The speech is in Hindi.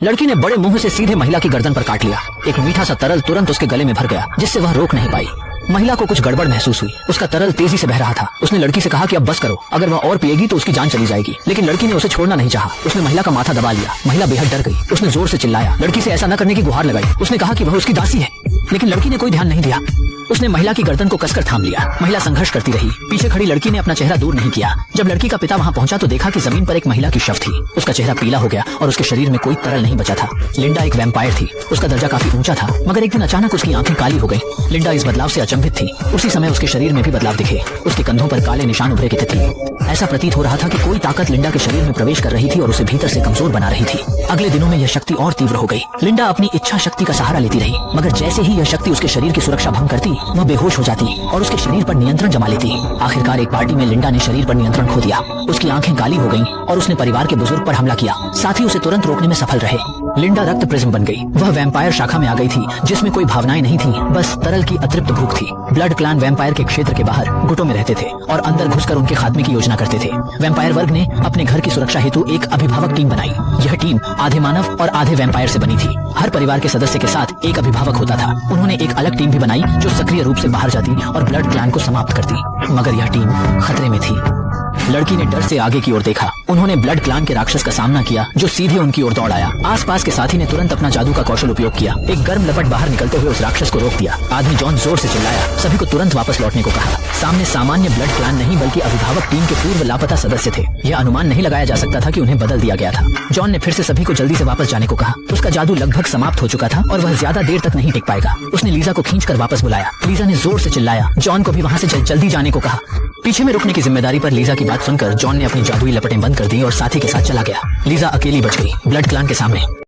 लड़की ने बड़े मुंह से सीधे महिला की गर्दन पर काट लिया। एक मीठा सा तरल तुरंत उसके गले में भर गया, जिससे वह रोक नहीं पाई। महिला को कुछ गड़बड़ महसूस हुई। उसका तरल तेजी से बह रहा था। उसने लड़की से कहा कि अब बस करो, अगर वह और पिएगी तो उसकी जान चली जाएगी। लेकिन लड़की ने उसे छोड़ना नहीं चाहा। उसने महिला का माथा दबा लिया। महिला बेहद डर गई। उसने जोर से चिल्लाया, लड़की से ऐसा न करने की गुहार लगाई। उसने कहा कि वह उसकी दासी है, लेकिन लड़की ने कोई ध्यान नहीं दिया। उसने महिला की गर्दन को कसकर थाम लिया। महिला संघर्ष करती रही। पीछे खड़ी लड़की ने अपना चेहरा दूर नहीं किया। जब लड़की का पिता वहां पहुंचा तो देखा कि जमीन पर एक महिला की शव थी। उसका चेहरा पीला हो गया और उसके शरीर में कोई तरल नहीं बचा था। लिंडा एक वैम्पायर थी। उसका दर्जा काफी ऊंचा था, मगर एक दिन अचानक उसकी आंखें काली हो गई। लिंडा इस बदलाव से अचंभित थी। उसी समय उसके शरीर में भी बदलाव दिखे। उसके कंधों पर काले निशान उभरे थे। ऐसा प्रतीत हो रहा था कि कोई ताकत लिंडा के शरीर में प्रवेश कर रही थी और उसे भीतर से कमजोर बना रही थी। अगले दिनों में यह शक्ति और तीव्र हो गई। लिंडा अपनी इच्छा शक्ति का सहारा लेती रही, मगर जैसे ही यह शक्ति उसके शरीर की सुरक्षा भंग करती, वह बेहोश हो जाती और उसके शरीर पर नियंत्रण जमा लेती। आखिरकार एक पार्टी में लिंडा ने शरीर पर नियंत्रण खो दिया। उसकी आंखें काली हो गईं और उसने परिवार के बुजुर्ग पर हमला किया। साथ ही उसे तुरंत रोकने में सफल रहे। लिंडा रक्त प्रिज्म बन गई। वह वैम्पायर शाखा में आ गई थी, जिसमें कोई भावनाएं नहीं थी, बस तरल की अतृप्त भूख थी। ब्लड क्लान वैम्पायर के क्षेत्र के बाहर गुटों में रहते थे और अंदर घुसकर उनके खात्मे की योजना करते थे। वैम्पायर वर्ग ने अपने घर की सुरक्षा हेतु एक अभिभावक टीम बनाई। यह टीम आधे मानव और आधे वैम्पायर से बनी थी। हर परिवार के सदस्य के साथ एक अभिभावक होता था। उन्होंने एक अलग टीम भी बनाई जो सक्रिय रूप से बाहर जाती और ब्लड क्लान को समाप्त करती, मगर यह टीम खतरे में थी। लड़की ने डर से आगे की ओर देखा। उन्होंने ब्लड क्लान के राक्षस का सामना किया, जो सीधे उनकी ओर दौड़ आया। आसपास के साथी ने तुरंत अपना जादू का कौशल उपयोग किया। एक गर्म लपट बाहर निकलते हुए उस राक्षस को रोक दिया। आदमी जॉन जोर से चिल्लाया, सभी को तुरंत वापस लौटने को कहा। सामने सामान्य ब्लड क्लान नहीं बल्कि अभिभावक टीम के पूर्व लापता सदस्य थे। यह अनुमान नहीं लगाया जा सकता था कि उन्हें बदल दिया गया था। जॉन ने फिर से सभी को जल्दी से वापस जाने को कहा। उसका जादू लगभग समाप्त हो चुका था और वह ज्यादा देर तक नहीं टिक पाएगा। उसने लीजा को खींचकर वापस बुलाया। लीजा ने जोर से चिल्लाया। जॉन को भी वहाँ से जल्दी जाने को कहा। पीछे में रुकने की जिम्मेदारी पर लीजा की बात सुनकर जॉन ने अपनी जादुई लपटें बंद कर दी और साथी के साथ चला गया। लीजा अकेली बच गई ब्लड क्लान के सामने।